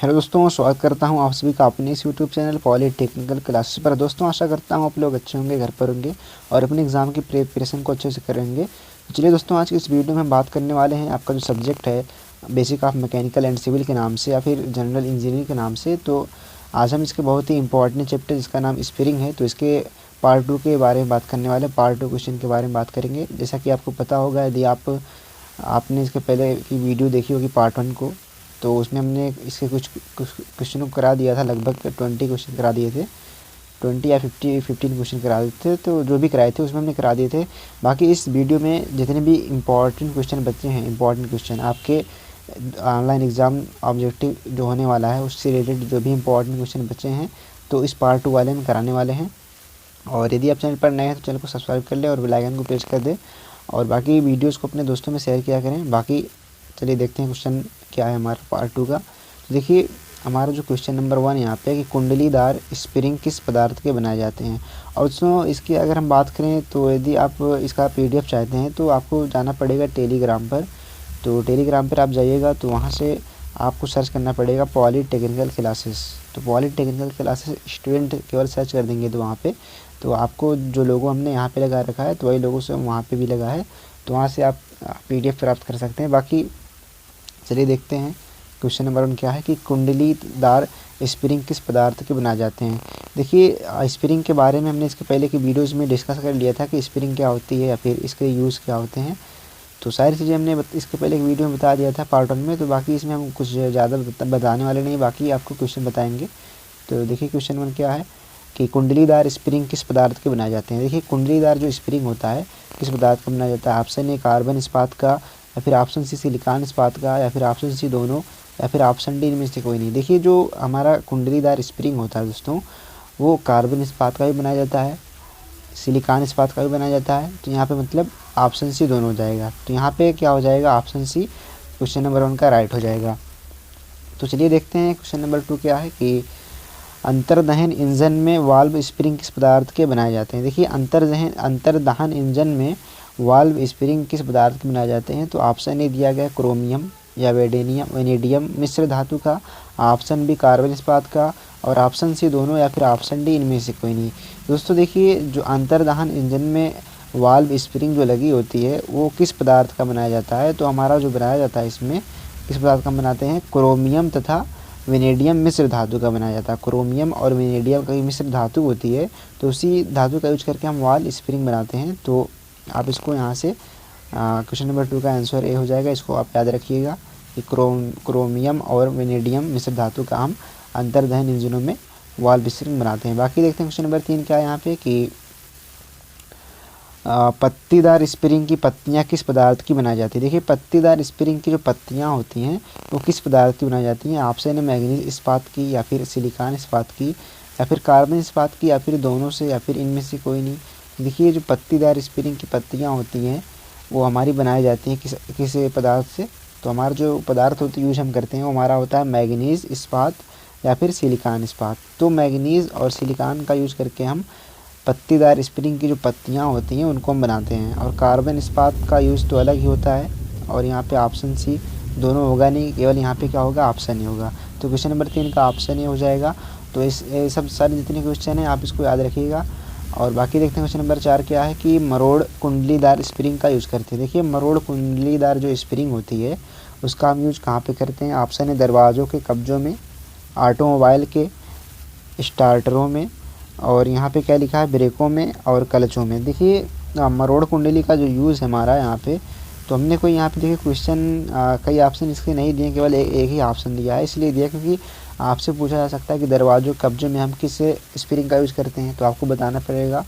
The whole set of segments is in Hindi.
हेलो दोस्तों, स्वागत करता हूं आप सभी का अपने इस यूट्यूब चैनल पॉलिटेक्निकल क्लासेस पर। दोस्तों, आशा करता हूं आप लोग अच्छे होंगे, घर पर होंगे और अपने एग्ज़ाम की प्रिपरेशन को अच्छे से करेंगे। तो चलिए दोस्तों, आज की इस वीडियो में हम बात करने वाले हैं आपका जो सब्जेक्ट है basic of mechanical and civil के नाम से या फिर जनरल इंजीनियरिंग के नाम से। तो आज हम इसके बहुत ही इंपॉर्टेंट चैप्टर जिसका नाम स्प्रिंग है, तो इसके पार्ट 2 के बारे में बात करने वाले हैं। पार्ट 2 क्वेश्चन के बारे में बात करेंगे। जैसा कि आपको पता होगा, यदि आपने इसके पहले की वीडियो देखी होगी पार्ट 1 को, तो उसमें हमने इसके कुछ क्वेश्चनों को करा दिया था। लगभग 20 क्वेश्चन करा दिए थे, 20 या 15 क्वेश्चन करा दिए थे। तो जो भी कराए थे उसमें हमने करा दिए थे। बाकी इस वीडियो में जितने भी इम्पॉर्टेंट क्वेश्चन बचे हैं, इम्पॉर्टेंट क्वेश्चन आपके ऑनलाइन एग्ज़ाम ऑब्जेक्टिव जो होने वाला है उससे रिलेटेड जो भी इम्पॉर्टेंट क्वेश्चन बचे हैं, तो इस पार्ट 2 वाले में कराने वाले हैं। और यदि आप चैनल पर नए हैं तो चैनल को सब्सक्राइब कर लें और बेल आइकन को प्रेस कर दें और बाकी वीडियोस को अपने दोस्तों में शेयर किया करें। बाकी चलिए देखते हैं क्वेश्चन क्या है हमारा पार्ट 2 का। तो देखिए, हमारा जो क्वेश्चन नंबर 1 यहाँ पे है कि कुंडलीदार स्प्रिंग किस पदार्थ के बनाए जाते हैं। और दोस्तों, इसकी अगर हम बात करें तो यदि आप इसका PDF चाहते हैं तो आपको जाना पड़ेगा टेलीग्राम पर। तो टेलीग्राम पर आप जाइएगा तो वहाँ से आपको सर्च करना पड़ेगा पॉलिटेक्निकल क्लासेस। तो पॉलिटेक्निकल क्लासेस स्टूडेंट केवल सर्च कर देंगे तो वहाँ पे तो आपको जो लोगो हमने यहाँ पे लगा रखा है तो वही लोगों से वहाँ पे भी लगा है, तो वहाँ से आप PDF प्राप्त कर सकते हैं। बाकी चलिए देखते हैं क्वेश्चन नंबर 1 क्या है कि कुंडलीदार स्प्रिंग किस पदार्थ के बनाए जाते हैं। देखिए, स्प्रिंग के बारे में हमने इसके पहले की वीडियोज़ में डिस्कस कर लिया था कि स्प्रिंग क्या होती है या फिर इसके यूज़ क्या होते हैं। तो सारी चीज़ें हमने इसके पहले एक वीडियो में बता दिया था पार्ट 1 में। तो बाकी इसमें हम कुछ ज़्यादा बताने वाले नहीं, बाकी आपको क्वेश्चन बताएंगे। तो देखिए क्वेश्चन 1 क्या है कि कुंडलीदार स्प्रिंग किस पदार्थ के बनाए जाते हैं। देखिए, कुंडलीदार जो स्प्रिंग होता है किस पदार्थ का बनाया जाता है। ऑप्शन ए कार्बन इस्पात का, या फिर ऑप्शन सी सिलिकॉन इस्पात का, या फिर ऑप्शन सी दोनों, या फिर ऑप्शन डी इनमें से कोई नहीं। देखिए, जो हमारा कुंडलीदार स्प्रिंग होता है दोस्तों, वो कार्बन इस्पात का भी बनाया जाता है, सिलिकॉन इस्पात का भी बनाया जाता है। तो यहाँ पे मतलब ऑप्शन सी दोनों हो जाएगा। तो यहाँ पे क्या हो जाएगा, ऑप्शन सी क्वेश्चन नंबर 1 का राइट हो जाएगा। तो चलिए देखते हैं क्वेश्चन नंबर 2 क्या है कि अंतर्दहन इंजन में वाल्व स्प्रिंग किस पदार्थ के बनाए जाते हैं। देखिए, अंतर्दहन इंजन में वाल्व स्प्रिंग किस पदार्थ के बनाए जाते हैं। तो ऑप्शन ए दिया गया क्रोमियम या वेनेडियम मिश्र धातु का, ऑप्शन बी कार्बन इस्पात का, और ऑप्शन सी दोनों, या फिर ऑप्शन डी इनमें से कोई नहीं। दोस्तों देखिए, जो अंतर्दहन इंजन में वाल्व स्प्रिंग जो लगी होती है वो किस पदार्थ का बनाया जाता है। तो हमारा जो बनाया जाता है इसमें किस पदार्थ का बनाते हैं, क्रोमियम तथा वेनेडियम मिश्र धातु का बनाया जाता है। क्रोमियम और वेनेडियम की मिश्र धातु होती है, तो उसी धातु का यूज करके हम वाल्व स्प्रिंग बनाते हैं। तो आप इसको यहाँ से क्वेश्चन नंबर 2 का आंसर ए हो जाएगा। इसको आप याद रखिएगा कि क्रोमियम और वेनेडियम मिश्र धातु का हम अंतर्दहन इंजनों में वाल्व स्प्रिंग बनाते हैं। बाकी देखते हैं क्वेश्चन नंबर 3 क्या है यहाँ पे कि पत्तीदार स्प्रिंग की पत्तियां किस पदार्थ की बनाई जाती है। देखिए, पत्तीदार स्प्रिंग की जो पत्तियां होती हैं वो किस पदार्थ की बनाई जाती हैं। ऑप्शन है मैग्नीज इस्पात की, या फिर सिलिकॉन इस्पात की, या फिर कार्बन इस्पात की, या फिर दोनों से, या फिर इनमें से कोई नहीं। देखिए, जो पत्तीदार स्प्रिंग की पत्तियां होती हैं वो हमारी बनाई जाती हैं किस पदार्थ से। तो हमारा जो पदार्थ होती यूज हम करते हैं वो हमारा होता है मैग्नीज इस्पात या फिर सिलिकॉन इस्पात। तो मैग्नीज और सिलिकॉन का यूज करके हम पत्तीदार स्प्रिंग की जो पत्तियां होती हैं उनको हम बनाते हैं। और कार्बन इस्पात का यूज़ तो अलग ही होता है। और यहाँ पे ऑप्शन सी दोनों होगा नहीं, केवल यहाँ पे क्या होगा, ऑप्शन ही होगा। तो क्वेश्चन नंबर 3 का ऑप्शन ही हो जाएगा। तो इस सब सारे जितने क्वेश्चन हैं आप इसको याद रखिएगा। और बाकी देखते हैं क्वेश्चन नंबर 4 क्या है कि मरोड़ कुंडलीदार स्प्रिंग का यूज़ करते हैं। देखिए, मरोड़ कुंडलीदार जो स्प्रिंग होती है उसका हम यूज़ कहाँ पर करते हैं। ऑप्शन है दरवाज़ों के कब्जों में, ऑटोमोबाइल के स्टार्टरों में, और यहाँ पे क्या लिखा है, ब्रेकों में और क्लचों में। देखिए, मरोड़ कुंडली का जो यूज़ है हमारा यहाँ पे, तो हमने कोई यहाँ पे देखिए क्वेश्चन कई ऑप्शन इसके नहीं दिए, केवल एक ही ऑप्शन दिया है। इसलिए दिया क्योंकि आपसे पूछा जा सकता है कि दरवाज़ों कब्जों में हम किस स्प्रिंग का यूज़ करते हैं, तो आपको बताना पड़ेगा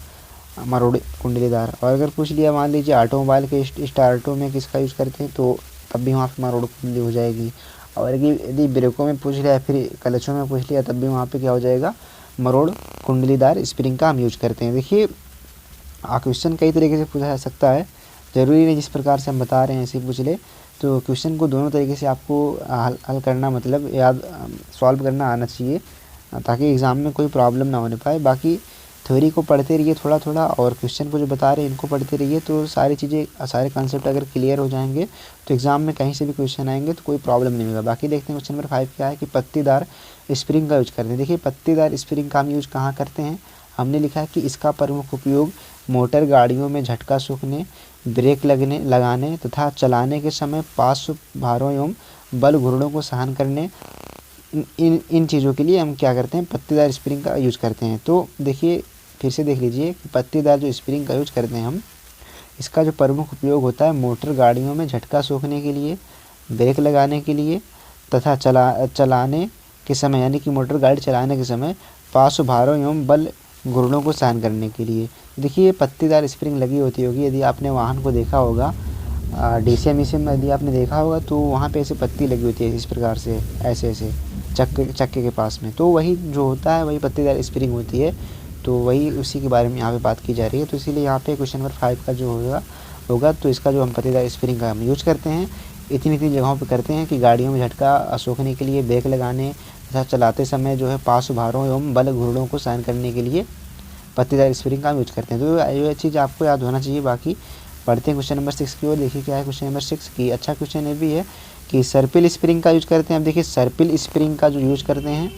मरोड़ कुंडलीदार। और अगर पूछ लिया मान लीजिए ऑटोमोबाइल के स्टार्टों में किसका यूज़ करते हैं, तो तब भी वहाँ पर मरोड़ कुंडली हो जाएगी। और यदि ब्रेकों में पूछ लिया, फिर क्लचों में पूछ लिया, तब भी वहाँ पर क्या हो जाएगा, मरोड़ कुंडलीदार स्प्रिंग का हम यूज करते हैं। देखिए, क्वेश्चन कई तरीके से पूछा जा सकता है, ज़रूरी नहीं जिस प्रकार से हम बता रहे हैं ऐसे पूछ ले। तो क्वेश्चन को दोनों तरीके से आपको हल करना, मतलब याद सॉल्व करना आना चाहिए, ताकि एग्ज़ाम में कोई प्रॉब्लम ना होने पाए। बाकी थ्योरी को पढ़ते रहिए थोड़ा थोड़ा, और क्वेश्चन को जो बता रहे हैं इनको पढ़ते रहिए, तो सारी चीज़ें सारे कॉन्सेप्ट अगर क्लियर हो जाएंगे तो एग्ज़ाम में कहीं से भी क्वेश्चन आएंगे तो कोई प्रॉब्लम नहीं होगा। बाकी देखते हैं क्वेश्चन नंबर 5 क्या है कि पत्तीदार स्प्रिंग का यूज करते हैं। देखिए पत्तीदार स्प्रिंग का हम यूज कहाँ करते हैं, हमने लिखा है कि इसका प्रमुख उपयोग मोटर गाड़ियों में झटका सूखने, ब्रेक लगाने तथा चलाने के समय पार्श्व भारों एवं बल घूर्णनों को सहन करने, इन चीज़ों के लिए हम क्या करते हैं, पत्तीदार स्प्रिंग का यूज करते हैं। तो देखिए फिर से देख लीजिए, पत्तीदार जो स्प्रिंग का यूज करते हैं हम, इसका जो प्रमुख उपयोग होता है मोटर गाड़ियों में झटका सूखने के लिए, ब्रेक लगाने के लिए तथा चलाने के समय, यानी कि मोटर गाड़ी चलाने के समय पार्श्व भारों एवं बल घूर्णनों को सहन करने के लिए। देखिए पत्तीदार स्प्रिंग लगी होती होगी, यदि आपने वाहन को देखा होगा DCM में यदि आपने देखा होगा तो वहाँ पे ऐसे पत्ती लगी होती है इस प्रकार से, ऐसे ऐसे चक्के के पास में, तो वही जो होता है वही पत्तीदार स्प्रिंग होती है। तो वही उसी के बारे में यहाँ पे बात की जा रही है। तो इसीलिए यहाँ पे क्वेश्चन नंबर 5 का जो होगा तो इसका जो हम पत्तीदार स्प्रिंग का हम यूज करते हैं इतनी जगहों पे करते हैं कि गाड़ियों में झटका सोखने के लिए, ब्रेक लगाने तथा चलाते समय जो है पार्श्व भारों एवं बल घूर्णनों को सहन करने के लिए पत्तीदार स्प्रिंग का हम यूज करते हैं। तो ये चीज़ आपको याद होना चाहिए। बाकी पढ़ते हैं क्वेश्चन नंबर 6 की ओर। देखिए क्या है क्वेश्चन नंबर 6 की, अच्छा क्वेश्चन ये भी है कि सर्पिल स्प्रिंग का यूज करते हैं। अब देखिए सर्पिल स्प्रिंग का जो यूज करते हैं,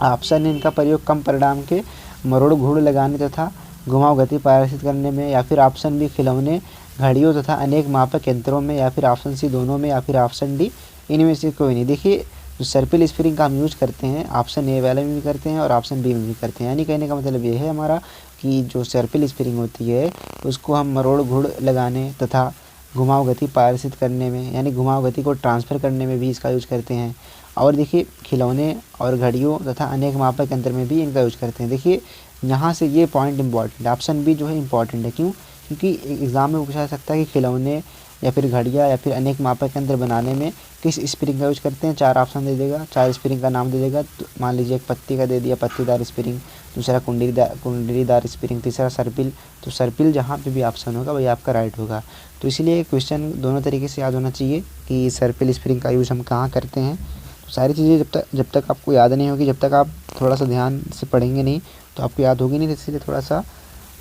ऑप्शन इनका प्रयोग कम परिणाम के मरोड़ घूर्ण लगाने तथा घुमाव गति प्रदर्शित करने में, या फिर ऑप्शन बी खिलौने, घड़ियों तथा अनेक मापक यंत्रों में, या फिर ऑप्शन सी दोनों में, या फिर ऑप्शन डी इनमें से कोई नहीं। देखिए जो सर्पिल स्प्रिंग का हम यूज करते हैं ऑप्शन ए वाले में भी करते हैं और ऑप्शन बी में भी करते हैं। यानी कहने का मतलब ये है हमारा कि जो सर्पिल स्प्रिंग होती है उसको हम मरोड़ घूर्ण लगाने तथा घुमाव गति प्रदर्शित करने में, यानी घुमाव गति को ट्रांसफ़र करने में भी इसका यूज करते हैं। और देखिए खिलौने और घड़ियों तथा अनेक मापक यंत्र में भी इनका यूज करते हैं। देखिए यहाँ से ये पॉइंट इंपॉर्टेंट है, ऑप्शन बी जो है इंपॉर्टेंट है। क्यों? क्योंकि एग्ज़ाम में पूछा जा सकता है कि खिलौने या फिर घड़ियाँ या फिर अनेक मापक यंत्र बनाने में किस स्प्रिंग का यूज करते हैं। 4 ऑप्शन दे देगा, 4 स्प्रिंग का नाम दे देगा। तो मान लीजिए एक पत्ती का दे दिया, पत्तीदार स्प्रिंग, दूसरा कुंडलीदार स्प्रिंग, तीसरा सर्पिल। तो सर्पिल जहाँ पे भी ऑप्शन होगा वही आपका राइट होगा। तो इसलिए क्वेश्चन दोनों तरीके से याद होना चाहिए कि सर्पिल स्प्रिंग का यूज़ हम कहाँ करते हैं। तो सारी चीज़ें जब तक आपको याद नहीं होगी, जब तक आप थोड़ा सा ध्यान से पढ़ेंगे नहीं तो आपको याद होगी नहीं। तो इसलिए थोड़ा सा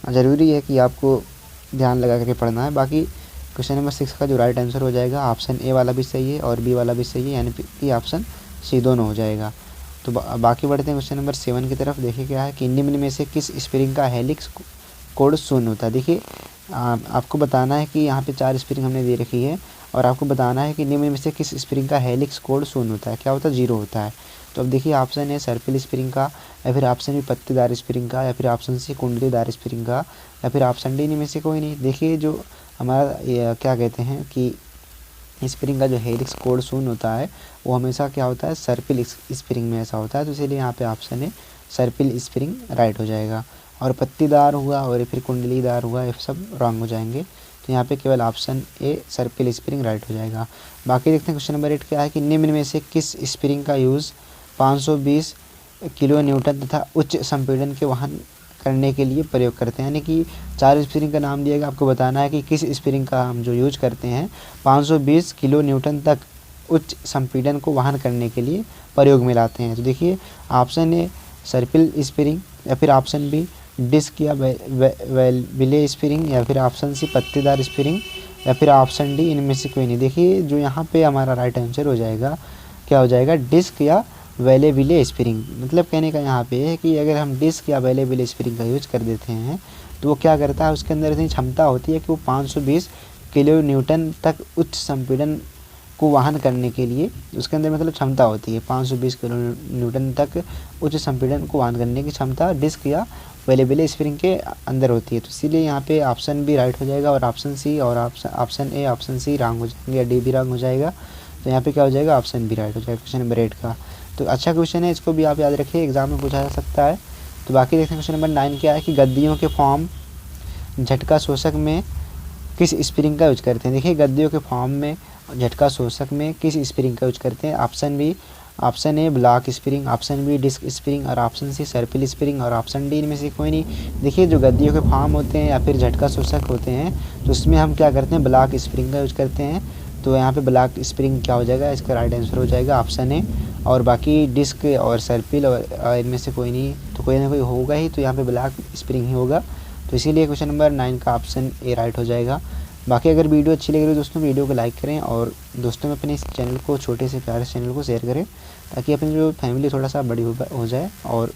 ज़रूरी है कि आपको ध्यान लगा करके पढ़ना है। बाकी क्वेश्चन नंबर 6 का जो राइट आंसर हो जाएगा ऑप्शन ए वाला भी सही है और बी वाला भी सही है, यानी कि ऑप्शन सी दोनों हो जाएगा। तो बाकी बढ़ते हैं क्वेश्चन नंबर 7 की तरफ। देखिए क्या है कि निम्न में से किस स्प्रिंग का हेलिक्स कोड शून्य होता है। देखिए आपको बताना है कि यहाँ पे 4 स्प्रिंग हमने दे रखी है और आपको बताना है कि निम्न में से किस स्प्रिंग का हेलिक्स कोड शून्य होता है। क्या होता है? 0 होता है। तो अब देखिए ऑप्शन है सर्पिल स्प्रिंग का, या फिर ऑप्शन बी पत्तीदार स्प्रिंग का, या फिर ऑप्शन सी कुंडलीदार स्प्रिंग का, या फिर ऑप्शन डी इनमें से कोई नहीं। देखिए जो हमारा क्या कहते हैं कि स्प्रिंग का जो हेलिक्स कोड शून्य होता है वो हमेशा क्या होता है, सर्पिल स्प्रिंग में ऐसा होता है। तो इसलिए यहाँ पे ऑप्शन है सर्पिल स्प्रिंग राइट हो जाएगा। और पत्तीदार हुआ और फिर कुंडलीदार हुआ, ये सब रॉन्ग हो जाएंगे। तो यहाँ पे केवल ऑप्शन ए सर्पिल स्प्रिंग राइट हो जाएगा। बाकी देखते हैं क्वेश्चन नंबर 8 क्या है कि निम्न में से किस स्प्रिंग का यूज़ 520 किलो न्यूटन तथा उच्च संपीड़न के वहन करने के लिए प्रयोग करते हैं। यानी कि 4 स्प्रिंग का नाम दिएगा, आपको बताना है कि किस स्प्रिंग का हम जो यूज करते हैं 520 किलो न्यूटन तक उच्च संपीड़न को वहन करने के लिए प्रयोग में लाते हैं। तो देखिए ऑप्शन ए सर्पिल स्प्रिंग, या फिर ऑप्शन बी डिस्क या विले स्प्रिंग, या फिर ऑप्शन सी पत्तीदार स्प्रिंग, या फिर ऑप्शन डी इनमें से कोई नहीं। देखिए जो यहाँ पे हमारा राइट आंसर हो जाएगा क्या हो जाएगा, डिस्क या वेले स्प्रिंग। मतलब कहने का यहाँ पे है कि अगर हम डिस्क या वेले स्प्रिंग का यूज कर देते हैं तो वो क्या करता है, उसके अंदर इतनी क्षमता होती है कि वो 520 किलो न्यूटन तक उच्च संपीड़न को वहन करने के लिए उसके अंदर मतलब क्षमता होती है। 520 किलो न्यूटन तक उच्च संपीड़न को वहन करने की क्षमता डिस्क या वेले स्प्रिंग के अंदर होती है। तो इसीलिए यहाँ पे ऑप्शन बी राइट हो जाएगा और ऑप्शन सी और option A option C wrong हो जाएंगे, या डी भी रॉन्ग हो जाएगा। तो यहाँ पे क्या हो जाएगा, ऑप्शन बी राइट हो जाएगा क्वेश्चन नंबर 8 का। तो अच्छा क्वेश्चन है, इसको भी आप याद रखिए, एग्जाम में पूछा जा सकता है। तो बाकी देखते हैं क्वेश्चन नंबर 9 क्या है कि गद्दियों के फॉर्म झटका शोषक में किस स्प्रिंग का यूज करते हैं। देखिए गद्दियों के फॉर्म में झटका शोषक में किस स्प्रिंग का यूज करते हैं। Option B option A block spring, option B disc spring, और ऑप्शन सी सर्पिल स्प्रिंग, और ऑप्शन डी इनमें से कोई नहीं। देखिए जो गद्दियों के फॉर्म होते हैं या फिर झटका शोषक होते हैं तो उसमें हम क्या करते हैं, ब्लॉक स्प्रिंग का यूज करते हैं। तो यहाँ पे ब्लॉक स्प्रिंग क्या हो जाएगा, इसका राइट आंसर हो जाएगा ऑप्शन ए। और बाकी डिस्क और सर्पिल और इनमें से कोई नहीं, तो तो कोई ना कोई होगा ही, तो यहाँ पे ब्लैक स्प्रिंग ही होगा। तो इसीलिए क्वेश्चन नंबर 9 का ऑप्शन ए राइट हो जाएगा। बाकी अगर वीडियो अच्छी लग रही है दोस्तों, वीडियो को लाइक करें और दोस्तों में अपने इस चैनल को, छोटे से प्यारे चैनल को शेयर करें, ताकि अपनी जो फैमिली थोड़ा सा बड़ी हो जाए और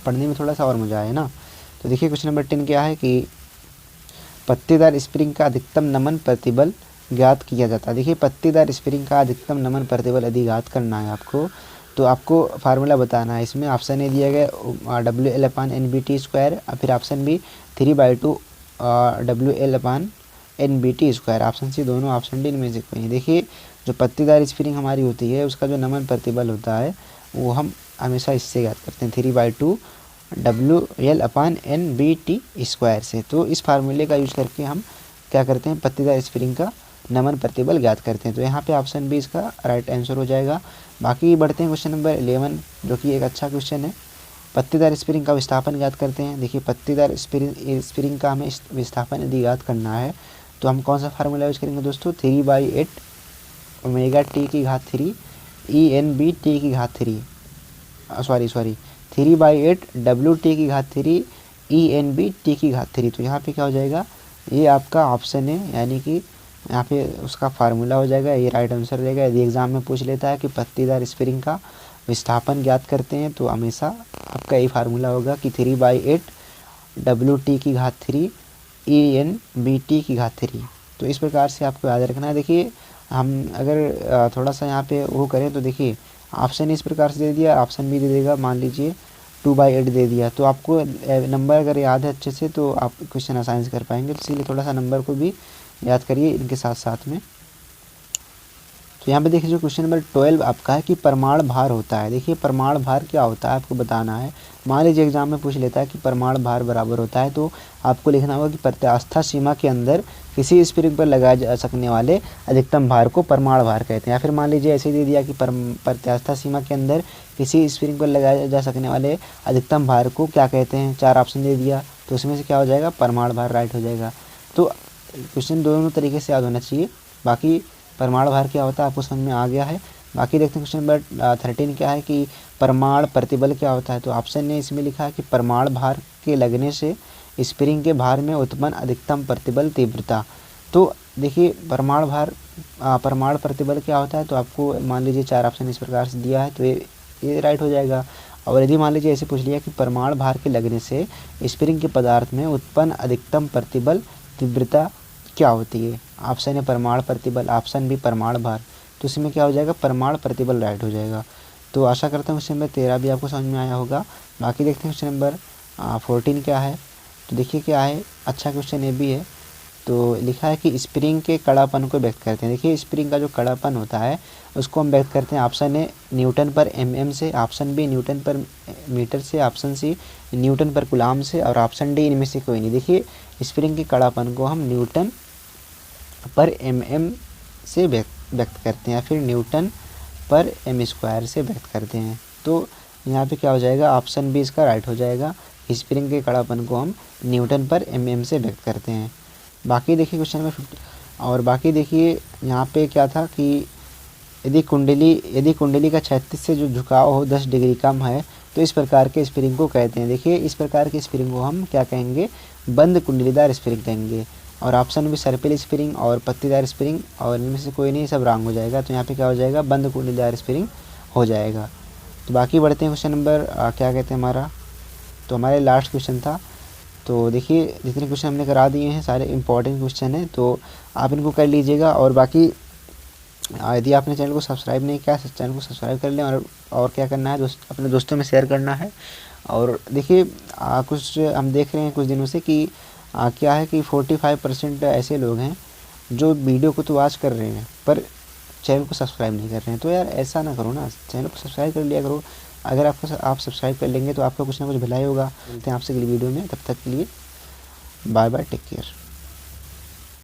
पढ़ने में थोड़ा सा और मज़ा आए ना। तो देखिए क्वेश्चन नंबर 10 क्या है कि पत्तेदार स्प्रिंग का अधिकतम नमन प्रतिबल ज्ञात किया जाता है। देखिए पत्तेदार स्प्रिंग का अधिकतम नमन प्रतिबल यदि ज्ञात करना है आपको, तो आपको फार्मूला बताना है। इसमें ऑप्शन ए दिया गया WL/NBT², फिर option B 3/2 WL/NBT², option C दोनों, ऑप्शन डी इनमें से कोई नहीं। देखिए जो पत्तेदार स्प्रिंग हमारी होती है उसका जो नमन प्रतिबल होता है वो हम हमेशा इससे ज्ञात करते हैं 3/2 WL/NBT² से। तो इस फार्मूले का यूज करके हम क्या करते हैं, पत्तेदार स्प्रिंग का नमन प्रतिबल ज्ञात करते हैं। तो यहाँ पे ऑप्शन बी इसका राइट आंसर हो जाएगा। बाकी बढ़ते हैं क्वेश्चन नंबर 11, जो कि एक अच्छा क्वेश्चन है। पत्तेदार स्प्रिंग का विस्थापन ज्ञात करते हैं। देखिए पत्तेदार स्प्रिंग का हमें विस्थापन यदि ज्ञात करना है तो हम कौन सा फार्मूला यूज करेंगे दोस्तों, 3/8 ω/T3 ENBT3 3/8 WT3 ENBT3। तो यहाँ पे क्या हो जाएगा, ये आपका ऑप्शन है, यानी कि यहाँ पे उसका फार्मूला हो जाएगा, ये राइट आंसर रहेगा। यदि एग्ज़ाम में पूछ लेता है कि पत्तेदार स्प्रिंग का विस्थापन ज्ञात करते हैं तो हमेशा आपका ये फार्मूला होगा कि 3/8 WT3 ENBT3। तो इस प्रकार से आपको याद रखना है। देखिए हम अगर थोड़ा सा यहाँ पे वो करें तो देखिए ऑप्शन इस प्रकार से दे दिया, ऑप्शन भी दे देगा, मान लीजिए 2/8 दे दिया, तो आपको नंबर अगर याद है अच्छे से तो आप क्वेश्चन आसानी से कर पाएंगे। तो इसीलिए थोड़ा सा नंबर को भी याद करिए इनके साथ साथ में। तो यहाँ पे देखिए जो क्वेश्चन नंबर 12 आपका है कि परमाणु भार होता है। देखिए परमाणु भार क्या होता है आपको बताना है। मान लीजिए एग्जाम में पूछ लेता है कि परमाणु भार बराबर होता है, तो आपको लिखना होगा कि प्रत्यास्था सीमा के अंदर किसी स्प्रिंग पर लगाए जा सकने वाले अधिकतम भार को परमाणु भार कहते हैं। या फिर मान लीजिए ऐसे दे दिया कि प्रत्यास्था सीमा के अंदर किसी स्प्रिंग पर लगाए जा सकने वाले अधिकतम भार को क्या कहते हैं, 4 ऑप्शन दे दिया, तो उसमें से क्या हो जाएगा, परमाणु भार राइट हो जाएगा। तो क्वेश्चन दोनों तरीके से याद होना चाहिए। बाकी परमाणु भार क्या होता है आपको समझ में आ गया है। बाकी देखते हैं क्वेश्चन नंबर 13 क्या है कि परमाणु प्रतिबल क्या होता है। तो ऑप्शन ने इसमें लिखा है कि परमाणु भार के लगने से स्प्रिंग के भार में उत्पन्न अधिकतम प्रतिबल तीव्रता। तो देखिए परमाणु प्रतिबल क्या होता है, तो आपको मान लीजिए 4 ऑप्शन इस प्रकार से दिया है, तो ये राइट हो जाएगा। और यदि मान लीजिए ऐसे पूछ लिया कि परमाणु भार के लगने से स्प्रिंग के पदार्थ में उत्पन्न अधिकतम प्रतिबल तीव्रता क्या होती है, ऑप्शन है परमाणु प्रतिबल, ऑप्शन बी परमाणु भार, तो इसमें क्या हो जाएगा, परमाणु प्रतिबल राइट हो जाएगा। तो आशा करता हूँ क्वेश्चन नंबर 13 भी आपको समझ में आया होगा। बाकी देखते हैं क्वेश्चन नंबर 14 क्या है। तो देखिए क्या है, अच्छा क्वेश्चन ये भी है। तो लिखा है कि स्प्रिंग के कड़ापन को व्यक्त करते हैं। देखिए स्प्रिंग का जो कड़ापन होता है उसको हम व्यक्त करते हैं, ऑप्शन ए न्यूटन पर mm से, ऑप्शन बी न्यूटन पर मीटर से, ऑप्शन सी न्यूटन पर कूलाम से, और ऑप्शन डी इनमें से कोई नहीं। देखिए स्प्रिंग के कड़ापन को हम न्यूटन पर mm से व्यक्त करते हैं, या फिर न्यूटन पर m² से व्यक्त करते हैं। तो यहाँ पे क्या हो जाएगा, ऑप्शन बी इसका राइट हो जाएगा। स्प्रिंग के कड़ापन को हम न्यूटन पर mm से व्यक्त करते हैं। बाकी देखिए क्वेश्चन नंबर 15, और बाकी देखिए यहाँ पे क्या था कि यदि कुंडली का क्षैतिज से जो झुकाव हो 10 डिग्री कम है तो इस प्रकार के स्प्रिंग को कहते हैं। देखिए इस प्रकार के स्प्रिंग को हम क्या कहेंगे, बंद कुंडलीदार स्प्रिंग कहेंगे। और ऑप्शन भी सर्पिल स्प्रिंग और पत्तीदार स्प्रिंग, और इनमें से कोई नहीं, सब रॉन्ग हो जाएगा। तो यहाँ पे क्या हो जाएगा, बंद कुंडलीदार स्प्रिंग हो जाएगा। तो बाकी बढ़ते हैं क्वेश्चन नंबर क्या कहते हैं हमारा, तो हमारे लास्ट क्वेश्चन था। तो देखिए जितने क्वेश्चन हमने करा दिए हैं सारे इंपॉर्टेंट क्वेश्चन हैं, तो आप इनको कर लीजिएगा। और बाकी यदि आपने चैनल को सब्सक्राइब नहीं किया, चैनल को सब्सक्राइब कर लें, और क्या करना है, अपने दोस्तों में शेयर करना है। और देखिए कुछ हम देख रहे हैं कुछ दिनों से कि क्या है कि 45% ऐसे लोग हैं जो वीडियो को तो वॉच कर रहे हैं पर चैनल को सब्सक्राइब नहीं कर रहे हैं। तो यार ऐसा ना करो ना, चैनल को सब्सक्राइब कर लिया करो। अगर आप सब्सक्राइब कर लेंगे तो आपका कुछ ना कुछ भलाई होगा। मिलते हैं आपसे अगली वीडियो में, तब तक के लिए बाय बाय, टेक केयर।